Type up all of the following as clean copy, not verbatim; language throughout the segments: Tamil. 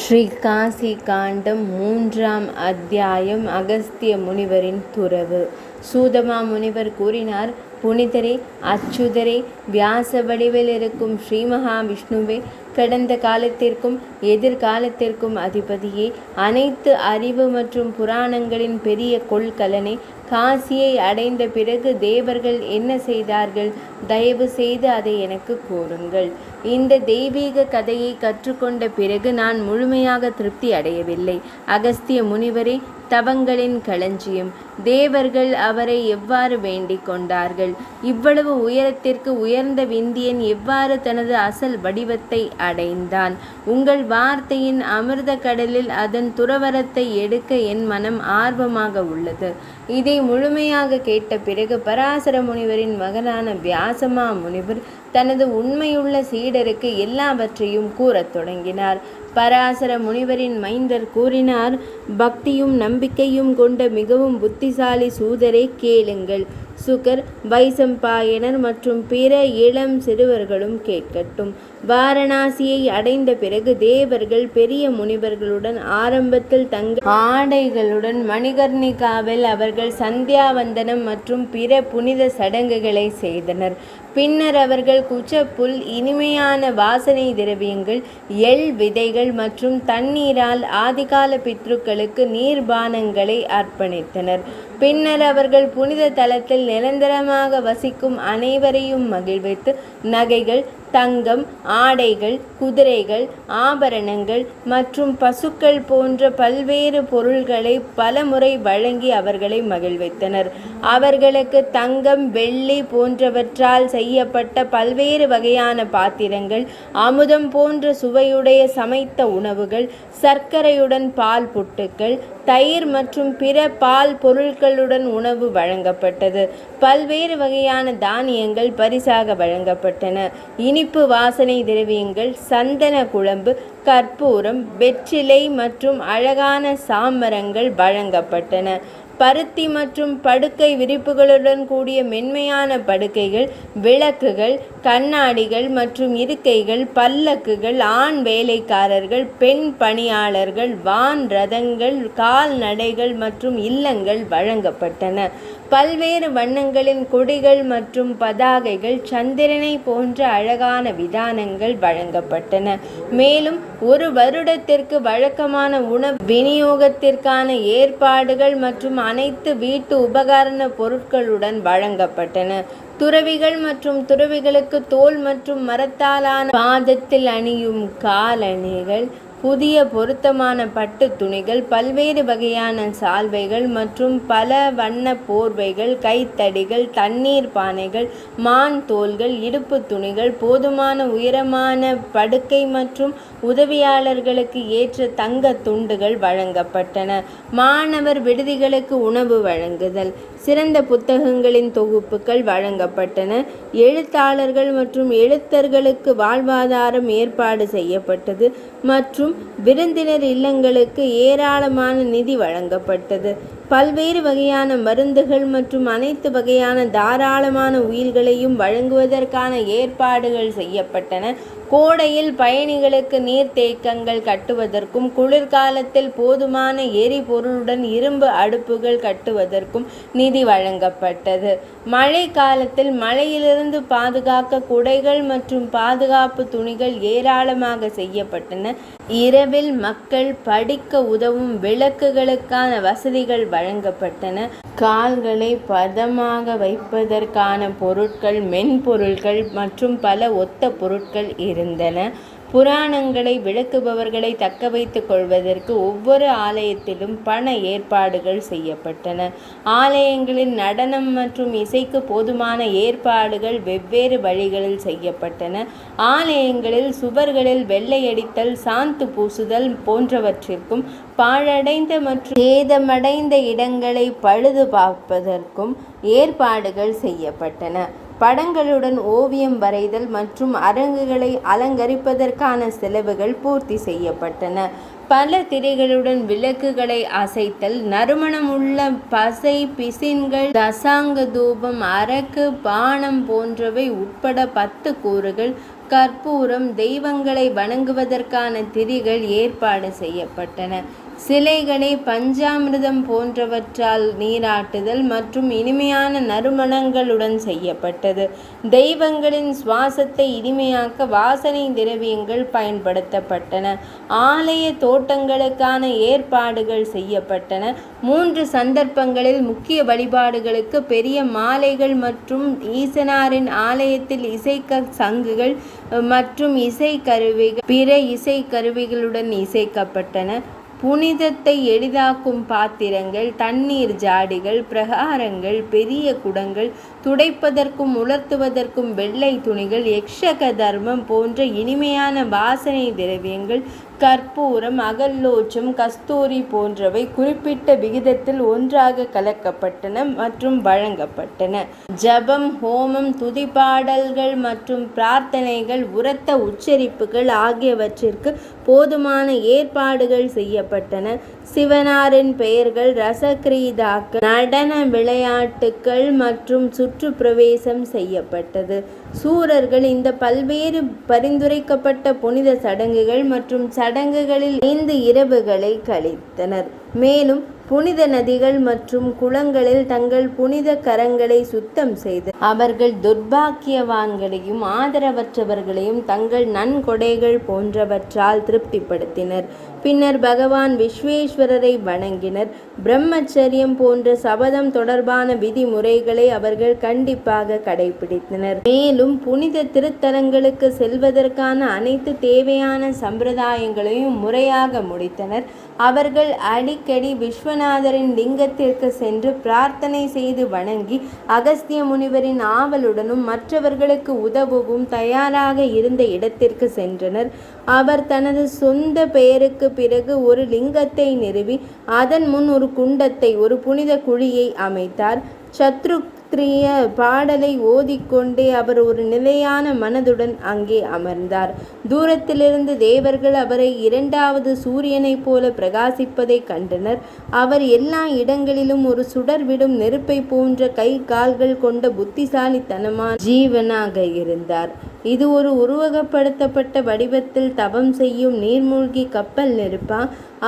ஸ்ரீ காசி காண்டம் 3ஆம் அத்தியாயம். அகஸ்திய முனிவரின் துறவு. சூதமா முனிவர் கூறினார், புனிதரே, அச்சுதரே, வியாச வடிவில் இருக்கும் ஸ்ரீ மகாவிஷ்ணுவே, கடந்த காலத்திற்கும் எதிர்காலத்திற்கும் அதிபதியே, அனைத்து அறிவு மற்றும் புராணங்களின் பெரிய கொள்கலனே, காசியை அடைந்த பிறகு தேவர்கள் என்ன செய்தார்கள்? தயவு செய்து அதை எனக்கு கூறுங்கள். இந்த தெய்வீக கதையை கற்றுக்கொண்ட பிறகு நான் முழுமையாக திருப்தி அடையவில்லை. அகஸ்திய முனிவரே, தவங்களின் களஞ்சியம், தேவர்கள் அவரை எவ்வாறு வேண்டிக் கொண்டார்கள்? இவ்வளவு உயரத்திற்கு உயர்ந்த விந்தியன் எவ்வாறு தனது அசல் வடிவத்தை அடைந்தான்? உங்கள் வார்த்தையின் அமிர்த கடலில் அதன் துறவரத்தை எடுக்க என் மனம் ஆர்வமாக உள்ளது. இதை முழுமையாக கேட்ட பிறகு பராசர முனிவரின் மகனான வியாசமா முனிவர் தனது உண்மையுள்ள சீடருக்கு எல்லாவற்றையும் கூறத் தொடங்கினார். பராசர முனிவரின் மைந்தர் கூறினார், பக்தியும் நம்பிக்கையும் கொண்ட மிகவும் புத்திசாலி சூதரை கேளுங்கள். சுகர், வைசம்பாயனர் மற்றும் பிற இளம் சிறுவர்களும் கேட்கட்டும். வாரணாசியை அடைந்த பிறகு தேவர்கள் பெரிய முனிவர்களுடன் ஆரம்பத்தில் தங்கள் ஆடைகளுடன் மணிகர்ணிகாவில் அவர்கள் சந்தியாவந்தனம் மற்றும் பிற புனித சடங்குகளை செய்தனர். பின்னர் அவர்கள் குச்சப்புல், இனிமையான வாசனை திரவியங்கள், எள் விதைகள் மற்றும் தண்ணீரால் ஆதிகால பித்ருக்களுக்கு நீர்பானங்களை அர்ப்பணித்தனர். பின்னர் அவர்கள் புனித தலத்தில் நிரந்தரமாக வசிக்கும் அனைவரையும் மகிழ்வித்து நகைகள், தங்கம், ஆடைகள், குதிரைகள், ஆபரணங்கள் மற்றும் பசுக்கள் போன்ற பல்வேறு பொருள்களை பலமுறை வழங்கி அவர்களை மகிழ்வித்தனர். அவர்களுக்கு தங்கம், வெள்ளி போன்றவற்றால் செய்யப்பட்ட பல்வேறு வகையான பாத்திரங்கள், அமுதம் போன்ற சுவையுடைய சமைத்த உணவுகள், சர்க்கரையுடன் பால் புட்டுக்கள், தயிர் மற்றும் பிற பால் பொருட்களுடன் உணவு வழங்கப்பட்டது. பல்வேறு வகையான தானியங்கள் பரிசாக வழங்கப்பட்டன. இனிப்பு வாசனை திரவியங்கள், சந்தன குழம்பு, கற்பூரம், வெற்றிலை மற்றும் அழகான சாமரங்கள் வழங்கப்பட்டன. பருத்தி மற்றும் படுக்கை விரிப்புகளுடன் கூடிய மென்மையான படுக்கைகள், விளக்குகள், கண்ணாடிகள் மற்றும் இருக்கைகள், பல்லக்குகள், ஆண் வேலைக்காரர்கள், பெண் பணியாளர்கள், வான் ரதங்கள், கால்நடைகள் மற்றும் இல்லங்கள் வழங்கப்பட்டன. பல்வேறு வண்ணங்களின் கொடிகள் மற்றும் பதாகைகள், சந்திரனை போன்ற அழகான விதானங்கள் வழங்கப்பட்டன. மேலும் ஒரு வருடத்திற்கு வழக்கமான உணவு விநியோகத்திற்கான ஏற்பாடுகள் மற்றும் அனைத்து வீட்டு உபகரண பொருட்களுடன் வழங்கப்பட்டன. துறவிகள் மற்றும் துறவிகளுக்கு தோல் மற்றும் மரத்தாலான பாதத்தில் அணியும் காலணிகள், புதிய பொருத்தமான பட்டு துணிகள், பல்வேறு வகையான சால்வைகள் மற்றும் பல வண்ண போர்வைகள், கைத்தடிகள், தண்ணீர் பானைகள், மான் தோல்கள், இடுப்பு துணிகள், போதுமான உயரமான படுக்கை மற்றும் உதவியாளர்களுக்கு ஏற்ற தங்க துண்டுகள் வழங்கப்பட்டன. மாணவர் விடுதிகளுக்கு உணவு வழங்குதல், சிறந்த புத்தகங்களின் தொகுப்புகள் வழங்கப்பட்டன. எழுத்தாளர்கள் மற்றும் எழுத்தர்களுக்கு வாழ்வாதாரம் ஏற்பாடு செய்யப்பட்டது மற்றும் விருந்தினர் இல்லங்களுக்கு ஏராளமான நிதி வழங்கப்பட்டது. பல்வேறு வகையான மருந்துகள் மற்றும் அனைத்து வகையான தாராளமான உயில்களையும் வழங்குவதற்கான ஏற்பாடுகள் செய்யப்பட்டன. கோடையில் பயணிகளுக்கு நீர்த்தேக்கங்கள் கட்டுவதற்கும் குளிர்காலத்தில் போதுமான எரிபொருளுடன் இரும்பு அடுப்புகள் கட்டுவதற்கும் நிதி வழங்கப்பட்டது. மழை காலத்தில் மழையிலிருந்து பாதுகாக்க குடைகள் மற்றும் பாதுகாப்பு துணிகள் ஏராளமாக செய்யப்பட்டன. இரவில் மக்கள் படிக்க உதவும் விளக்குகளுக்கான வசதிகள் வழங்கப்பட்டன. கால்களை பதமாக வைப்பதற்கான பொருட்கள், மென்பொருட்கள் மற்றும் பல ஒத்த பொருட்கள் இருந்தன. புராணங்களை விளக்குபவர்களை தக்க வைத்துக் கொள்வதற்கு ஒவ்வொரு ஆலயத்திலும் பண ஏற்பாடுகள் செய்யப்பட்டன. ஆலயங்களின் நடனம் மற்றும் இசைக்கு போதுமான ஏற்பாடுகள் வெவ்வேறு வழிகளில் செய்யப்பட்டன. ஆலயங்களில் சுவர்களில் வெள்ளையடித்தல், சாந்து பூசுதல் போன்றவற்றிற்கும், பாழடைந்த மற்றும் சேதமடைந்த இடங்களை பழுது பார்ப்பதற்கும் ஏற்பாடுகள் செய்யப்பட்டன. படங்களுடன் ஓவியம் வரைதல் மற்றும் அரங்குகளை அலங்கரிப்பதற்கான செலவுகள் பூர்த்தி செய்யப்பட்டன. பல திரைகளுடன் விளக்குகளை அசைத்தல், நறுமணமுள்ள பசை, பிசின்கள், தசாங்க தூபம், அரக்கு, பானம் போன்றவை உட்பட 10 கூறுகள், கற்பூரம், தெய்வங்களை வணங்குவதற்கான திரிகள் ஏற்பாடு செய்யப்பட்டன. சிலைகளை பஞ்சாமிர்தம் போன்றவற்றால் நீராட்டுதல் மற்றும் இனிமையான நறுமணங்களுடன் செய்யப்பட்டது. தெய்வங்களின் சுவாசத்தை இனிமையாக்க வாசனை திரவியங்கள் பயன்படுத்தப்பட்டன. ஆலய தோட்டங்களுக்கான ஏற்பாடுகள் செய்யப்பட்டன. 3 சந்தர்ப்பங்களில் முக்கிய வழிபாடுகளுக்கு பெரிய மாலைகள் மற்றும் ஈசனாரின் ஆலயத்தில் இசைக்க சங்குகள் மற்றும் இசைக்கருவிகள் பிற இசைக்கருவிகளுடன் இசைக்கப்பட்டன. புனிதத்தை எளிதாக்கும் பாத்திரங்கள், தண்ணீர் ஜாடிகள், பிரகாரங்கள், பெரிய குடங்கள், துடைப்பதற்கும் உலர்த்துவதற்கும் வெள்ளை துணிகள், யக்ஷக தர்மம் போன்ற இனிமையான வாசனை திரவியங்கள், கற்பூரம், அகல்லோச்சம், கஸ்தூரி போன்றவை குறிப்பிட்ட விகிதத்தில் ஒன்றாக கலக்கப்பட்டன மற்றும் வழங்கப்பட்டன. ஜபம், ஹோமம், துதிப்பாடல்கள் மற்றும் பிரார்த்தனைகள், உரத்த உச்சரிப்புகள் ஆகியவற்றிற்கு போதுமான ஏற்பாடுகள் செய்யப்பட்டன. சிவனாரின் பெயர்கள், ரசக்கிரீதாக்கள், நடன விளையாட்டுக்கள் மற்றும் சுற்றுப்பிரவேசம் செய்யப்பட்டது. சூரர்கள் இந்த பல்வேறு பரிந்துரைக்கப்பட்ட புனித சடங்குகள் மற்றும் சடங்குகளில் 5 இரவுகளை கழித்தனர். மேலும் புனித நதிகள் மற்றும் குளங்களில் தங்கள் புனித கரங்களை சுத்தம் செய்து அவர்கள் துர்பாக்கியவான்களையும் ஆதரவற்றவர்களையும் தங்கள் நன்கொடைகள் போன்றவற்றால் திருப்திப்படுத்தினர். பின்னர் பகவான் விஸ்வேஸ்வரரை வணங்கினர். பிரம்மச்சரியம் போன்ற சபதம் தொடர்பான விதிமுறைகளை அவர்கள் கண்டிப்பாக கடைபிடித்தனர். மேலும் புனித திருத்தலங்களுக்கு செல்வதற்கான அனைத்து தேவையான சம்பிரதாயங்களையும் முறையாக முடித்தனர். அவர்கள் அடிக்கடி விஸ்வநாதரின் லிங்கத்திற்கு சென்று பிரார்த்தனை செய்து வணங்கி அகஸ்திய முனிவரின் ஆவலுடனும் மற்றவர்களுக்கு உதவவும் தயாராக இருந்த இடத்திற்கு சென்றனர். அவர் தனது சொந்த பெயருக்கு பிறகு ஒரு லிங்கத்தை நிறுவி அதன் முன் ஒரு குண்டத்தை, ஒரு புனித குழியை அமைத்தார். சத்ருக்திய பாடலை ஓதிக்கொண்டே அவர் ஒரு நிலையான மனதுடன் அங்கே அமர்ந்தார். தூரத்திலிருந்து தேவர்கள் அவரை 2வது சூரியனைப் போல பிரகாசிப்பதை கண்டனர். அவர் எல்லா இடங்களிலும் ஒரு சுடர்விடும் நெருப்பை போன்ற கை கால்கள் கொண்ட புத்திசாலித்தனமான ஜீவனாக இருந்தார். இது ஒரு உருவகப்படுத்தப்பட்ட வடிவத்தில் தவம் செய்யும் நீர்மூழ்கி கப்பல் நெருப்பா?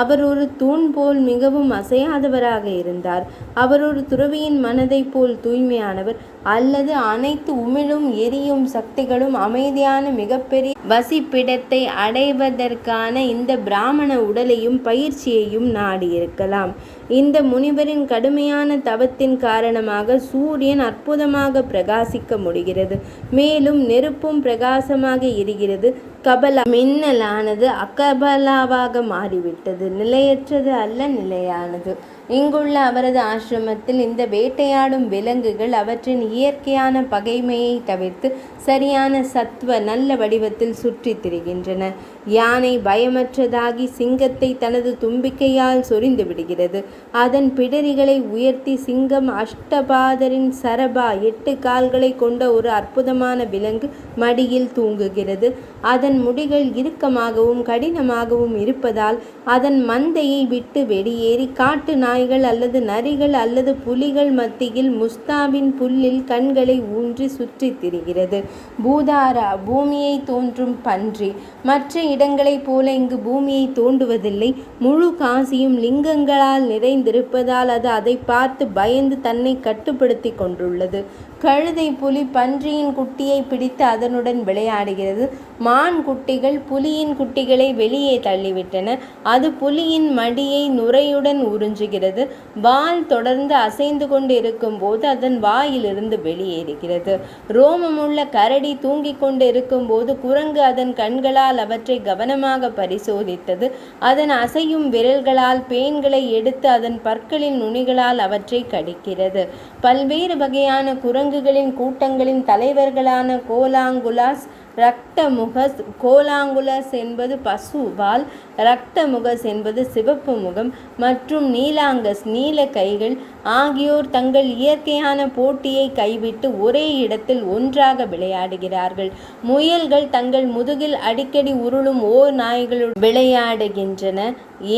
அவர் ஒரு தூண் போல் மிகவும் அசையாதவராக இருந்தார். அவர் ஒரு துறவியின் மனதை போல் தூய்மையானவர், அல்லது அனைத்து உமிழும் எரியும் சக்திகளும் அமைதியான மிகப்பெரிய வசிப்பிடத்தை அடைவதற்கான இந்த பிராமண உடலையும் பயிற்சியையும் நாடியிருக்கலாம். இந்த முனிவரின் கடுமையான தவத்தின் காரணமாக சூரியன் அற்புதமாக பிரகாசிக்க முடிகிறது. மேலும் நெருப்பும் பிரகாசமாக எரிகிறது. கபலா மின்னலானது அகபலாவாக மாறிவிட்டது. நிலையற்றது அல்ல, நிலையானது. இங்குள்ள அவரது ஆசிரமத்தில் இந்த வேட்டையாடும் விலங்குகள் அவற்றின் இயற்கையான பகைமையை தவிர்த்து சரியான சத்துவ நல்ல வடிவத்தில் சுற்றி திரிகின்றன. யானை பயமற்றதாகி சிங்கத்தை தனது தும்பிக்கையால் சொரிந்து விடுகிறது. அதன் பிடரிகளை உயர்த்தி சிங்கம் அஷ்டபாதரின் சரபா 8 கால்களை கொண்ட ஒரு அற்புதமான விலங்கு மடியில் தூங்குகிறது. அதன் முடிகள் இறுக்கமாகவும் கடினமாகவும் இருப்பதால் அதன் மந்தையை விட்டு வெளியேறி காட்டு நாய்கள் அல்லது நரிகள் அல்லது புலிகள் மத்தியில் முஸ்தாவின் புல்லில் கண்களை ஊன்றி சுற்றி திரிகிறது. பூதாரா பூமியை தோன்றும் பன்றி. மற்ற இடங்களைப் போல இங்கு பூமியை தோண்டுவதில்லை. முழு காசியும் லிங்கங்களால் நிறைந்திருப்பதால் அது அதை பார்த்து பயந்து தன்னை கட்டுப்படுத்தி கொண்டுள்ளது. கழுதை புலி பன்றியின் குட்டியை பிடித்து அதனுடன் விளையாடுகிறது. மான் குட்டிகள் புலியின் குட்டிகளை வெளியே தள்ளிவிட்டன. அது புலியின் மடியை நுரையுடன் உறிஞ்சுகிறது. வால் தொடர்ந்து அசைந்து கொண்டு இருக்கும் போது அதன் வாயிலிருந்து வெளியேறுகிறது. ரோமமுள்ள கரடி தூங்கிக் கொண்டு இருக்கும் போது குரங்கு அதன் கண்களால் அவற்றை கவனமாக பரிசோதித்தது. அதன் அசையும் விரல்களால் பேன்களை எடுத்து அதன் பற்களின் நுனிகளால் அவற்றை கடிக்கிறது. பல்வேறு வகையான குரங்குகளின் கூட்டங்களின் தலைவர்களான கோலாங்குலாஸ், ரக்தமுகஸ், கோலாங்குலஸ் என்பது பசுவால், ரக்தமுகஸ் என்பது சிவப்பு முகம் மற்றும் நீலாங்கஸ் நீல கைகள் ஆகியோர் தங்கள் இயற்கையான போட்டியை கைவிட்டு ஒரே இடத்தில் ஒன்றாக விளையாடுகிறார்கள். முயல்கள் தங்கள் முதுகில் அடிக்கடி உருளும் ஓர் நாய்களுடன் விளையாடுகின்றன.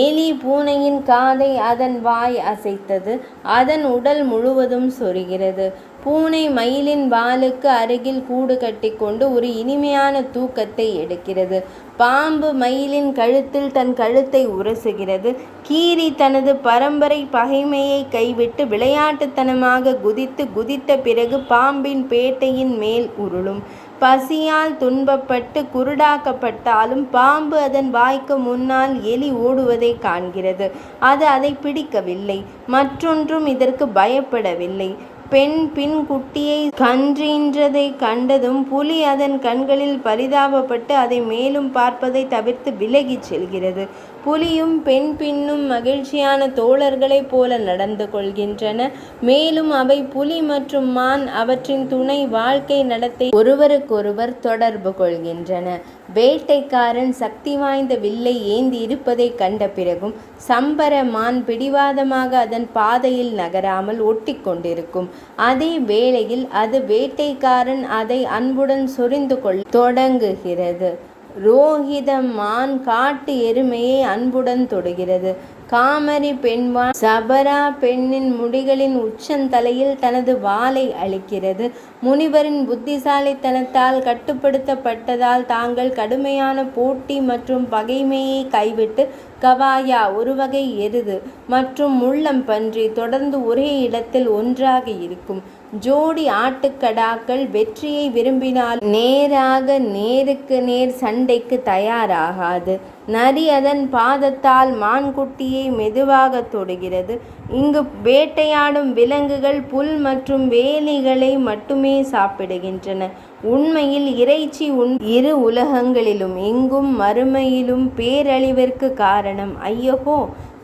எலி பூனையின் காதை அதன் வாய் அசைத்தது. அதன் உடல் முழுவதும் சொரிகிறது. பூனை மயிலின் வாலுக்கு அருகில் கூடு கட்டிக்கொண்டு ஒரு இனிமையான தூக்கத்தை எடுக்கிறது. பாம்பு மயிலின் கழுத்தில் தன் கழுத்தை உரசுகிறது. கீரி தனது பரம்பரை பகைமையை கைவிட்டு விளையாட்டுத்தனமாக குதித்த பிறகு பாம்பின் பேட்டையின் மேல் உருளும். பசியால் துன்பப்பட்டு குருடாக்கப்பட்டாலும் பாம்பு அதன் வாய்க்கு முன்னால் எலி ஓடுவதை காண்கிறது. அது அதை பிடிக்கவில்லை, மற்றொன்றும் இதற்கு பயப்படவில்லை. பெண் குட்டியை கன்றீன்றதை கண்டதும் புலி அதன் கண்களில் பரிதாபப்பட்டு அதை மேலும் பார்ப்பதை தவிர்த்து விலகிச் செல்கிறது. புலியும் பின்னும் மகிழ்ச்சியான தோழர்களைப் போல நடந்து கொள்கின்றன. மேலும் அவை புலி மற்றும் மான் அவற்றின் துணை வாழ்க்கை நடத்தை ஒருவருக்கொருவர் தொடர்பு கொள்கின்றன. வேட்டைக்காரன் சக்தி வாய்ந்த வில்லை ஏந்தி இருப்பதை கண்ட பிறகும் சம்பர மான் பிடிவாதமாக அதன் பாதையில் நகராமல் ஒட்டி கொண்டிருக்கும். அதே வேளையில் அது வேட்டைக்காரன் அதை அன்புடன் சொரிந்து கொள்ள தொடங்குகிறது. ரோஹித மான் காட்டு எருமையை அன்புடன் தொடுகிறது. காமரி பெண்வான் சபரா பெண்ணின் முடிகளின் உச்சந்தலையில் தனது வாளை அளிக்கிறது. முனிவரின் புத்திசாலித்தனத்தால் கட்டுப்படுத்தப்பட்டதால் தாங்கள் கடுமையான போட்டி மற்றும் பகைமையை கைவிட்டு கவாயா, ஒரு வகை எருது, மற்றும் முள்ளம்பன்றி தொடர்ந்து ஒரே இடத்தில் ஒன்றாக இருக்கும். ஜோடி ஆட்டுக்கடாக்கள் வெற்றியை விரும்பினால் நேருக்கு நேர் சண்டைக்கு தயாராகாது. நரி அதன் பாதத்தால் மான்குட்டியை மெதுவாக தொடுகிறது. இங்கு வேட்டையாடும் விலங்குகள் புல் மற்றும் வேலிகளை மட்டுமே சாப்பிடுகின்றன. உண்மையில் இறைச்சி இரு உலகங்களிலும் இங்கும் மறுமையிலும் பேரழிவிற்கு காரணம். ஐயோ,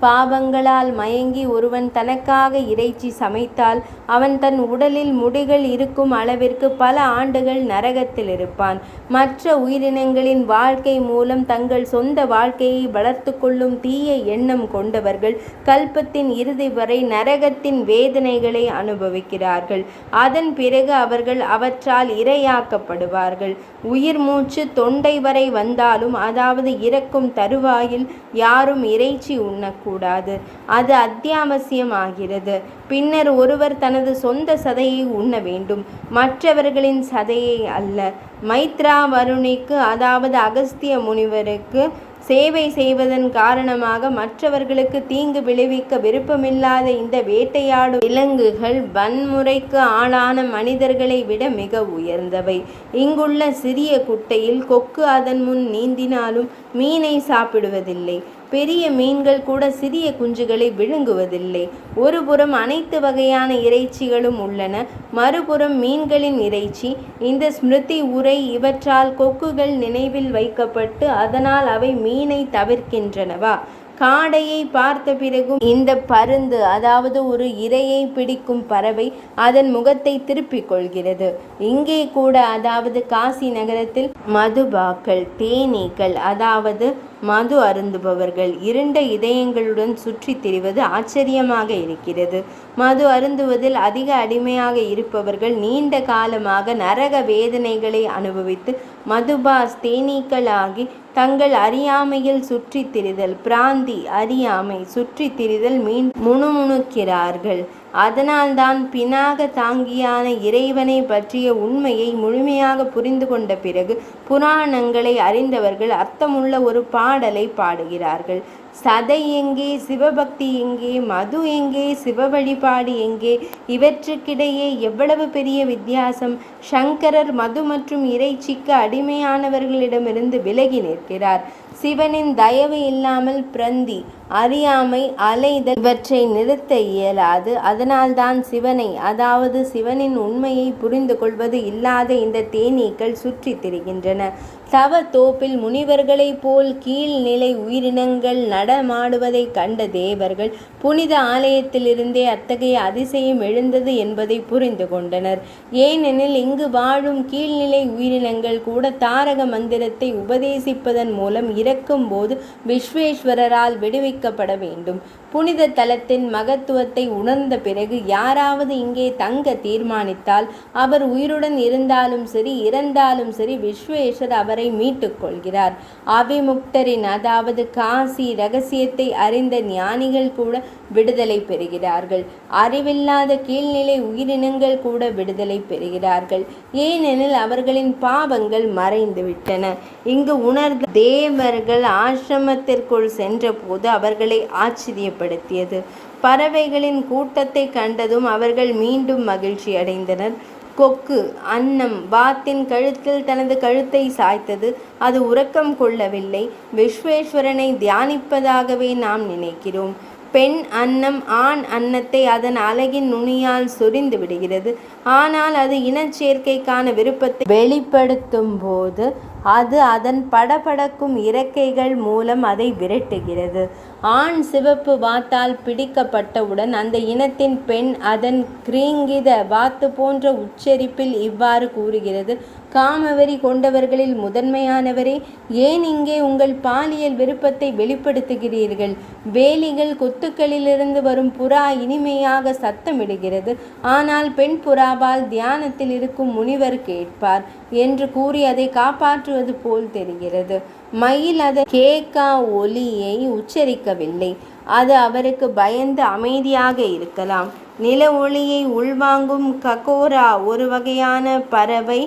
பாவங்களால் மயங்கி ஒருவன் தனக்காக இறைச்சி சமைத்தால் அவன் தன் உடலில் முடிகள் இருக்கும் அளவிற்கு பல ஆண்டுகள் நரகத்தில் இருப்பான். மற்ற உயிரினங்களின் வாழ்க்கை மூலம் தங்கள் சொந்த வாழ்க்கையை வளர்த்து கொள்ளும் தீய எண்ணம் கொண்டவர்கள் கல்பத்தின் இறுதி வரை நரகத்தின் வேதனைகளை அனுபவிக்கிறார்கள். அதன் பிறகு அவர்கள் அவற்றால் இரையாக்கப்படுவார்கள். உயிர் மூச்சு தொண்டை வரை வந்தாலும், அதாவது இறக்கும் தருவாயில், யாரும் இறைச்சி உண்ணக்கூடாது. அது அத்தியாவசியமாகிறது. பின்னர் ஒருவர் தனது சொந்த சதையை உண்ண வேண்டும், மற்றவர்களின் சதையை அல்ல. மைத்ரா வருணிக்கு, அதாவது அகஸ்திய முனிவருக்கு சேவை செய்வதன் காரணமாக மற்றவர்களுக்கு தீங்கு விளைவிக்க விருப்பமில்லாத இந்த வேட்டையாடும் விலங்குகள் வன்முறைக்கு ஆளான மனிதர்களை விட மிக உயர்ந்தவை. இங்குள்ள சிறிய குட்டையில் கொக்கு அதன் முன் நீந்தினாலும் மீனை சாப்பிடுவதில்லை. பெரிய மீன்கள் கூட சிறிய குஞ்சுகளை விழுங்குவதில்லை. ஒருபுறம் அனைத்து வகையான இறைச்சிகளும் உள்ளன, மறுபுறம் மீன்களின் இறைச்சி. இந்த ஸ்மிருதி உரை இவற்றால் கொக்குகள் நினைவில் வைக்கப்பட்டு அதனால் அவை மீனை தவிர்க்கின்றனவா? காடையை பார்த்த பிறகும் இந்த பருந்து, அதாவது ஒரு இரையை பிடிக்கும் பறவை, அதன் முகத்தை திருப்பிக் கொள்கிறது. இங்கே கூட, அதாவது காசி நகரத்தில் மதுபாக்கள், தேனீக்கள், அதாவது மது அருந்துபவர்கள் இருண்ட இதயங்களுடன் சுற்றி திரிவது ஆச்சரியமாக இருக்கிறது. மது அருந்துவதில் அதிக அடிமையாக இருப்பவர்கள் நீண்ட காலமாக நரக வேதனைகளை அனுபவித்து மதுபாஸ் தேனீக்களாகி தங்கள் அறியாமையில் சுற்றி திரிதல், பிராந்தி அறியாமை சுற்றி திரிதல் முணுமுணுக்கிறார்கள். அதனால்தான் பினாக தாங்கியான இறைவனை பற்றிய உண்மையை முழுமையாக புரிந்து கொண்ட பிறகு புராணங்களை அறிந்தவர்கள் அர்த்தமுள்ள ஒரு பாடலை பாடுகிறார்கள். சதை எங்கே, சிவபக்தி எங்கே, மது எங்கே, சிவ வழிபாடு எங்கே? இவற்றுக்கிடையே எவ்வளவு பெரிய வித்தியாசம்! சங்கரர் மது மற்றும் இறைச்சிக்கு அடிமையானவர்களிடமிருந்து விலகி நிற்கிறார். சிவனின் தயவு இல்லாமல் பிரந்தி, அறியாமை, அலைதல் இவற்றை நிறுத்த இயலாது. அதனால்தான் சிவனை, அதாவது சிவனின் உண்மையை புரிந்து கொள்வது இல்லாத இந்த தேனீக்கள் சுற்றி திரிகின்றன. தவ தோப்பில் முனிவர்களைப் போல் கீழ்நிலை உயிரினங்கள் நடமாடுவதை கண்ட தேவர்கள் புனித ஆலயத்திலிருந்தே அத்தகைய அதிசயம் எழுந்தது என்பதை புரிந்து கொண்டனர். ஏனெனில் இங்கு வாழும் கீழ்நிலை உயிரினங்கள் கூட தாரக மந்திரத்தை உபதேசிப்பதன் மூலம் இறக்கும் போது விஸ்வேஸ்வரரால் விடுவிக்கப்பட வேண்டும். புனித தலத்தின் மகத்துவத்தை உணர்ந்த பிறகு யாராவது இங்கே தங்க தீர்மானித்தால் அவர் உயிருடன் இருந்தாலும் சரி இறந்தாலும் சரி விஸ்வேஸ்வர் அவரை மீட்டுக் கொள்கிறார். அவிமுக்தரின் அதாவது காசி ரகசியத்தை அறிந்த ஞானிகள் கூட விடுதலை பெறுகிறார்கள். அறிவில்லாத கீழ்நிலை உயிரினங்கள் கூட விடுதலை பெறுகிறார்கள். ஏனெனில் அவர்களின் பாவங்கள் மறைந்துவிட்டன. இங்கு உணர்ந்த தேவர்கள் ஆசிரமத்திற்குள் சென்றபோது அவர்களை ஆச்சரியப்படுத்தியது. பறவைகளின் கூட்டத்தை கண்டதும் அவர்கள் மீண்டும் மகிழ்ச்சி அடைந்தனர். கொக்கு அன்னம் வாத்தின் கழுத்தில் தனது கழுத்தை சாய்த்தது. அது உறக்கம் கொள்ளவில்லை. விஸ்வேஸ்வரனை தியானிப்பதாகவே நாம் நினைக்கிறோம். பெண் அன்னம் ஆண் அன்னத்தை அதன் அழகின் நுனியால் சொரிந்து விடுகிறது. ஆனால் அது இனச்சேர்க்கைக்கான விருப்பத்தை வெளிப்படுத்தும் போது அது அதன் படபடக்கும் இறக்கைகள் மூலம் அதை விரட்டுகிறது. ஆண் சிவப்பு வாத்தால் பிடிக்கப்பட்டவுடன் அந்த இனத்தின் பெண் அதன் கிரீங்கித வாத்து போன்ற உச்சரிப்பில் இவ்வாறு கூறுகிறது: காமவெறி கொண்டவர்களில் முதன்மையானவரே, ஏன் இங்கே உங்கள் பாலியல் விருப்பத்தை வெளிப்படுத்துகிறீர்கள்? வேலிகள் கொத்துக்களிலிருந்து வரும் புறா இனிமையாக சத்தமிடுகிறது. ஆனால் பெண் புறாவால் தியானத்தில் இருக்கும் முனிவர் கேட்பார் என்று கூறி அதை காப்பாற்றுவது போல் தெரிகிறது. மயில் அதன் கேக்கா ஒலியை உச்சரிக்கவில்லை. அது அவருக்கு பயந்து அமைதியாக இருக்கலாம். நில ஒளியை உள்வாங்கும் ககோரா ஒரு வகையான பறவை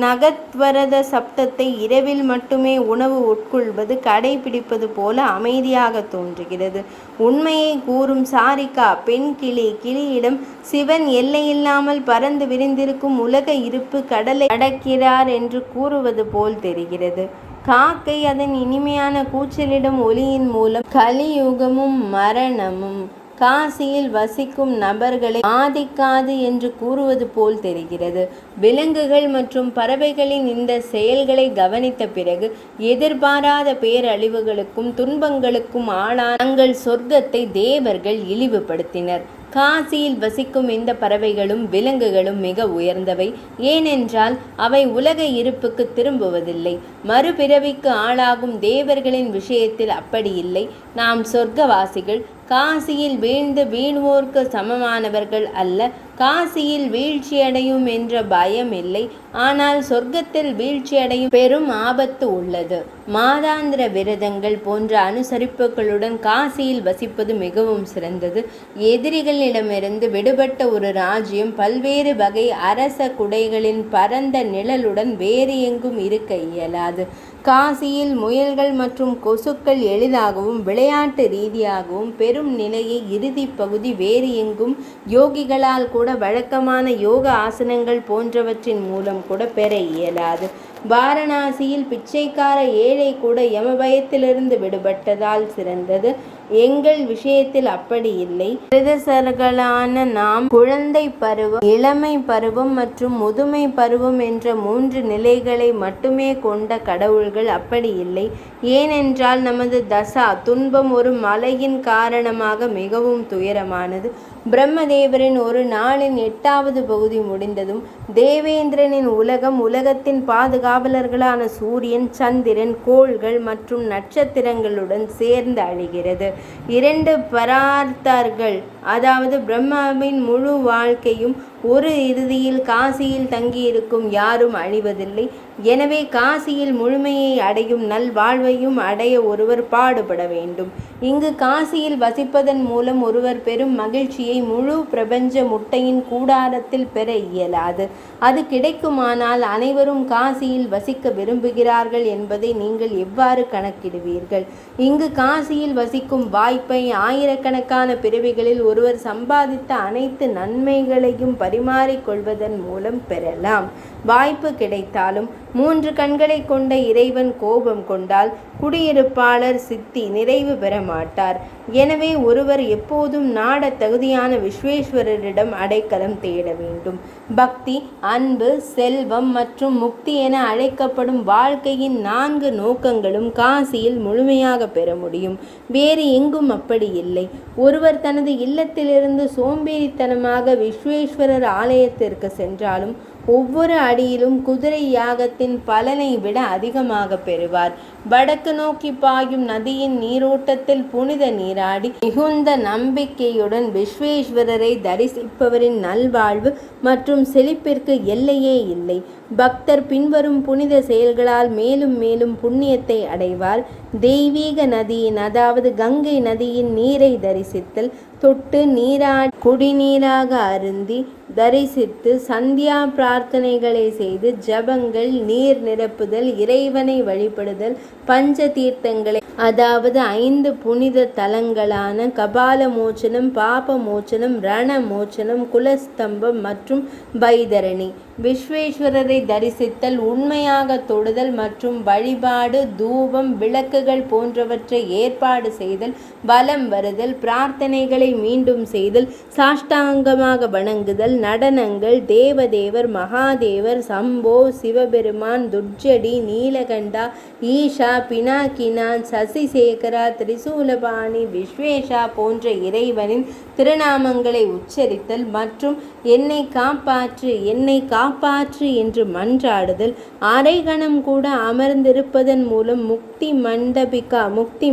நகத்வரத சப்தத்தை இரவில் மட்டுமே உணவு உட்கொள்வது கடைபிடிப்பது போல அமைதியாக தோன்றுகிறது. உண்மையை கூறும் சாரிகா பெண் கிளியிடம் சிவன் எல்லையில்லாமல் பறந்து விரிந்திருக்கும் உலக இருப்பு கடலை அடக்கிறார் என்று கூறுவது போல் தெரிகிறது. காக்கை அதன் இனிமையான கூச்சலிடும் ஒலியின் மூலம் கலியுகமும் மரணமும் காசியில் வசிக்கும் நபர்களை ஆதிக்காது என்று கூறுவது போல் தெரிகிறது. விலங்குகள் மற்றும் பறவைகளின் இந்த செயல்களை கவனித்த பிறகு எதிர்பாராத பேரழிவுகளுக்கும் துன்பங்களுக்கும் ஆளான தங்கள் சொர்க்கத்தை தேவர்கள் இழிவுபடுத்தினர். காசியில் வசிக்கும் இந்த பறவைகளும் விலங்குகளும் மிக உயர்ந்தவை. ஏனென்றால் அவை உலக இருப்புக்கு திரும்புவதில்லை. மறுபிறவிக்கு ஆளாகும் தேவர்களின் விஷயத்தில் அப்படி இல்லை. நாம் சொர்க்கவாசிகள். காசியில் வீழ்ந்து வீழ்வோர்க்கு சமமானவர்கள் அல்ல. காசியில் வீழ்ச்சியடையும் என்ற பயம் இல்லை. ஆனால் சொர்க்கத்தில் வீழ்ச்சியடையும் பெரும் ஆபத்து உள்ளது. மாதாந்திர விரதங்கள் போன்ற அனுசரிப்புகளுடன் காசியில் வசிப்பது மிகவும் சிறந்தது. எதிரிகளிடமிருந்து விடுபட்ட ஒரு ராஜ்யம் பல்வேறு வகை அரச குடைகளின் பரந்த நிழலுடன் வேறு எங்கும் இருக்க இயலாது. காசியில் முயல்கள் மற்றும் கொசுக்கள் எளிதாகவும் விளையாட்டு ரீதியாகவும் பெரும் நிலையை இறுதி பகுதி வேறு எங்கும் யோகிகளால் கூட வழக்கமான யோக ஆசனங்கள் போன்றவற்றின் மூலம் கூட பெற இயலாது. வாரணாசியில் பிச்சைக்கார ஏழை கூட யமபயத்திலிருந்து விடுபட்டதால் சிறந்தது. எங்கள் விஷயத்தில் அப்படி இல்லை. பிரதசர்களான நாம் குழந்தை பருவம், இளமை பருவம் மற்றும் முதுமை பருவம் என்ற 3 நிலைகளை மட்டுமே கொண்ட கடவுள்கள் அப்படி இல்லை. ஏனென்றால் நமது தசா துன்பம் ஒரு மலையின் காரணமாக மிகவும் துயரமானது. பிரம்மதேவரின் ஒரு நாளின் 8வது பகுதி முடிந்ததும் தேவேந்திரனின் உலகத்தின் பாதுகாவலர்களான சூரியன், சந்திரன், கோள்கள் மற்றும் நட்சத்திரங்களுடன் சேர்ந்து அழிகிறது. 2 பரார்த்தர்கள் அதாவது பிரம்மாவின் முழு வாழ்க்கையும் ஒரு இறுதியில் காசியில் தங்கியிருக்கும் யாரும் அழிவதில்லை. எனவே காசியில் முழுமையை அடையும் நல்வாழ்வையும் அடைய ஒருவர் பாடுபட வேண்டும். இங்கு காசியில் வசிப்பதன் மூலம் ஒருவர் பெரும் மகிழ்ச்சியை முழு பிரபஞ்ச முட்டையின் கூடாரத்தில் பெற இயலாது. அது கிடைக்குமானால் அனைவரும் காசியில் வசிக்க விரும்புகிறார்கள் என்பதை நீங்கள் எவ்வாறு கணக்கிடுவீர்கள்? இங்கு காசியில் வசிக்கும் வாய்ப்பை ஆயிரக்கணக்கான பிறவிகளில் ஒருவர் சம்பாதித்த அனைத்து நன்மைகளையும் பரிமாறிக்கொள்வதன் மூலம் பெறலாம். வாய்ப்பு கிடைத்தாலும் 3 கண்களை கொண்ட இறைவன் கோபம் கொண்டால் குடியிருப்பாளர் சித்தி நிறைவு பெற மாட்டார். எனவே ஒருவர் எப்போதும் நாட தகுதியான விஸ்வேஸ்வரரிடம் அடைக்கலம் தேட வேண்டும். பக்தி, அன்பு, செல்வம் மற்றும் முக்தி என அழைக்கப்படும் வாழ்க்கையின் 4 நோக்கங்களும் காசியில் முழுமையாக பெற முடியும். வேறு எங்கும் அப்படி இல்லை. ஒருவர் தனது இல்லத்திலிருந்து சோம்பேறித்தனமாக விஸ்வேஸ்வரர் ஆலயத்திற்கு சென்றாலும் ஒவ்வொரு அடியிலும் குதிரை யாகத்தின் பலனை விட அதிகமாக பெறுவார். வடக்கு நோக்கி பாயும் நதியின் நீரோட்டத்தில் புனித நீராடி மிகுந்த நம்பிக்கையுடன் விஸ்வேஸ்வரரை தரிசிப்பவரின் நல்வாழ்வு மற்றும் செழிப்பிற்கு எல்லையே இல்லை. பக்தர் பின்வரும் புனித செயல்களால் மேலும் மேலும் புண்ணியத்தை அடைவார். தெய்வீக நதியின் அதாவது கங்கை நதியின் நீரை தரிசித்தல், தொட்டு நீராடி குடிநீராக அருந்தி தரிசித்து சந்தியா பிரார்த்தனைகளை செய்து ஜபங்கள், நீர் நிரப்புதல், இறைவனை வழிபடுதல், பஞ்ச தீர்த்தங்களை அதாவது 5 புனித தலங்களான கபால மோச்சனம், பாப மோச்சனம், ரண மோச்சனம், குலஸ்தம்பம் மற்றும் பைதரணி, விஸ்வேஸ்வரரை தரிசித்தல், உண்மையாக தொடுதல் மற்றும் வழிபாடு, தூபம், விளக்குகள் போன்றவற்றை ஏற்பாடு செய்தல், வலம் வருதல், பிரார்த்தனைகளை மீண்டும் செய்தல், சாஷ்டாங்கமாக வணங்குதல், நடனங்கள், தேவதேவர், மகாதேவர், சம்போ, சிவபெருமான், துர்ஜடி, நீலகண்டா, ஈஷா, பினாகினான், சசிசேகரா, திரிசூலபாணி, விஸ்வேஷா போன்ற இறைவனின் திருநாமங்களை உச்சரித்தல் மற்றும் என்னை காப்பாற்று, என்னை காப்பாற்று என்று மன்றாடுதல், அரைகணம் கூட அமர்ந்திருப்பதன் மூலம் முக்தி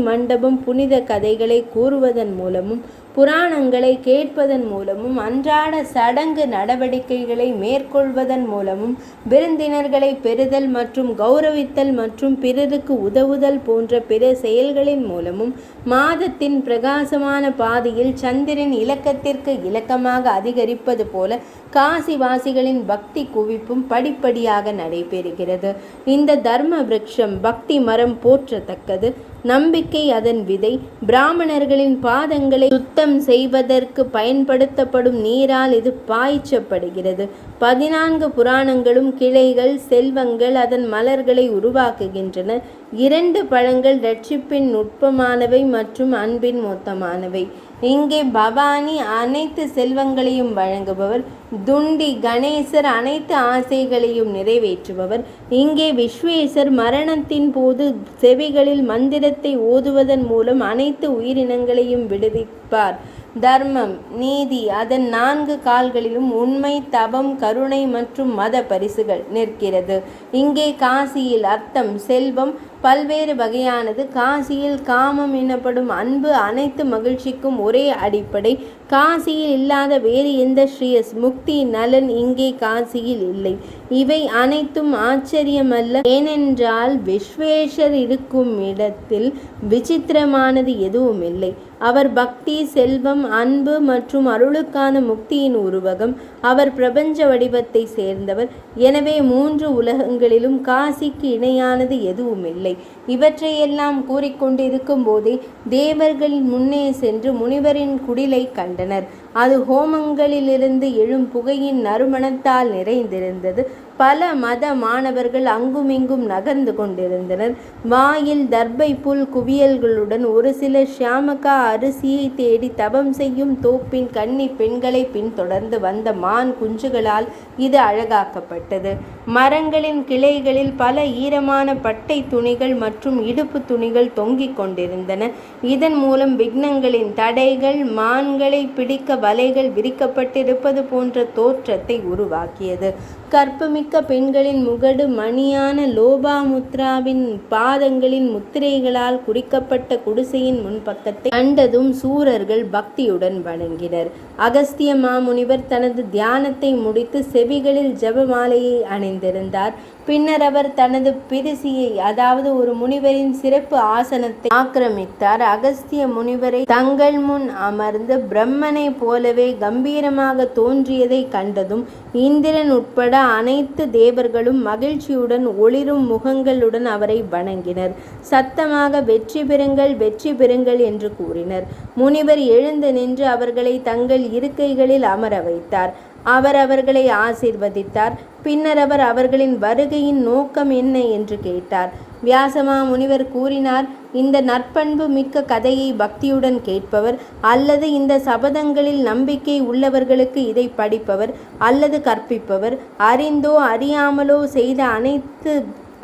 மண்டபம் புனித கதைகளை கூறுவதன் மூலமும் புராணங்களை கேட்பதன் மூலமும் அன்றாட சடங்கு நடவடிக்கைகளை மேற்கொள்வதன் மூலமும் விருந்தினர்களை பெறுதல் மற்றும் கௌரவித்தல் மற்றும் பிறருக்கு உதவுதல் போன்ற பிற செயல்களின் மூலமும் மாதத்தின் பிரகாசமான பாதையில் சந்திரன் இலக்கத்திற்கு இலக்கமாக அதிகரிப்பது போல காசிவாசிகளின் பக்தி குவிப்பும் படிப்படியாக நடைபெறுகிறது. இந்த தர்ம விருட்சம் பக்தி மரம் போற்றத்தக்கது. நம்பிக்கை அதன் விதை. பிராமணர்களின் பாதங்களை சுத்தம் செய்வதற்கு பயன்படுத்தப்படும் நீரால் இது பாய்ச்சப்படுகிறது. 14 புராணங்களும் கிளைகள், செல்வங்கள் அதன் மலர்களை உருவாக்குகின்றன. 2 பழங்கள் இரட்சிப்பின் நுட்பமானவை மற்றும் அன்பின் மொத்தமானவை. இங்கே பவானி அனைத்து செல்வங்களையும் வழங்குபவர். துண்டி கணேசர் அனைத்து ஆசைகளையும் நிறைவேற்றுபவர். இங்கே விஸ்வேசர் மரணத்தின் போது செவிகளில் மந்திரத்தை ஓதுவதன் மூலம் அனைத்து உயிரினங்களையும் விடுவிப்பார். தர்மம், நீதி அதன் 4 கால்களிலும் உண்மை, தவம், கருணை மற்றும் மத பரிசுகள் நிற்கிறது. இங்கே காசியில் அர்த்தம், செல்வம் பல்வேறு வகையானது. காசியில் காமம் எனப்படும் அன்பு அனைத்து மகிழ்ச்சிக்கும் ஒரே அடிப்படை. காசியில் இல்லாத வேறு எந்த ஸ்ரீயஸ், முக்தி, நலன் இங்கே காசியில் இல்லை. இவை அனைத்தும் ஆச்சரியமல்ல. ஏனென்றால் விஸ்வேஷர் இருக்கும் இடத்தில் விசித்திரமானது எதுவும் இல்லை. அவர் பக்தி, செல்வம், அன்பு மற்றும் அருளுக்கான முக்தியின் உருவகம். அவர் பிரபஞ்ச வடிவத்தை சேர்ந்தவர். எனவே 3 உலகங்களிலும் காசிக்கு இணையானது எதுவும் இல்லை. இவற்றையெல்லாம் கூறிக்கொண்டிருக்கும் போதே தேவர்கள் முன்னே சென்று முனிவரின் குடிலை கண்டனர். அது ஹோமங்களிலிருந்து எழும் புகையின் நறுமணத்தால் நிறைந்திருந்தது. பல மத மாணவர்கள் அங்குமிங்கும் நகர்ந்து கொண்டிருந்தனர். வாயில் தர்பை புல் குவியல்களுடன் ஒரு சிலர் ஷியாமகா அரிசியை தேடி தவம் செய்யும் தோப்பின் கன்னி பெண்களை பின்தொடர்ந்து வந்த மான் குஞ்சுகளால் இது அழகாக்கப்பட்டது. மரங்களின் கிளைகளில் பல ஈரமான பட்டை துணிகள் மற்றும் இடுப்பு துணிகள் தொங்கிக் கொண்டிருந்தன. இதன் மூலம் விக்னங்களின் தடைகள், மான்களை பிடிக்க வலைகள் விரிக்கப்பட்டிருப்பது போன்ற தோற்றத்தை உருவாக்கியது. கற்புமிக்க பெண்களின் முகடு மணியான லோபாமுத்ராவின் பாதங்களின் முத்திரைகளால் குறிக்கப்பட்ட குடிசையின் முன்பக்கத்தை கண்டதும் சூரர்கள் பக்தியுடன் வணங்கினர். அகஸ்திய மாமுனிவர் தனது தியானத்தை முடித்து செவிகளில் ஜபமாலையை அணிந்திருந்தார். பின்னர் அவர் தனது பிரிசியை அதாவது ஒரு முனிவரின் சிறப்பு ஆசனத்தை ஆக்கிரமித்தார். அகஸ்திய முனிவரை தங்கள் முன் அமர்ந்து பிரம்மனை போலவே கம்பீரமாக தோன்றியதை கண்டதும் இந்திரன் உட்பட அனைத்து தேவர்களும் மகிழ்ச்சியுடன் ஒளிரும் முகங்களுடன் அவரை வணங்கினர். சத்தமாக வெற்றி பெறுங்கள், வெற்றி பெறுங்கள் என்று கூறினர். முனிவர் எழுந்து நின்று அவர்களை தங்கள் இருக்கைகளில் அமர வைத்தார். அவர் அவர்களை ஆசீர்வதித்தார். பின்னர் அவர் அவர்களின் வருகையின் நோக்கம் என்ன என்று கேட்டார். வியாசமா முனிவர் கூறினார், இந்த நற்பண்பு மிக்க கதையை பக்தியுடன் கேட்பவர் அல்லது இந்த சபதங்களில் நம்பிக்கை உள்ளவர்களுக்கு இதை படிப்பவர் அல்லது கற்பிப்பவர் அறிந்தோ அறியாமலோ செய்த அனைத்து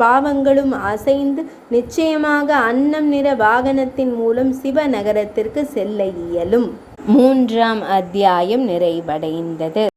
பாவங்களும் அசைந்து நிச்சயமாக அன்னம் நிற வாகனத்தின் மூலம் சிவ நகரத்திற்கு செல்ல இயலும். 3ஆம் அத்தியாயம் நிறைவடைந்தது.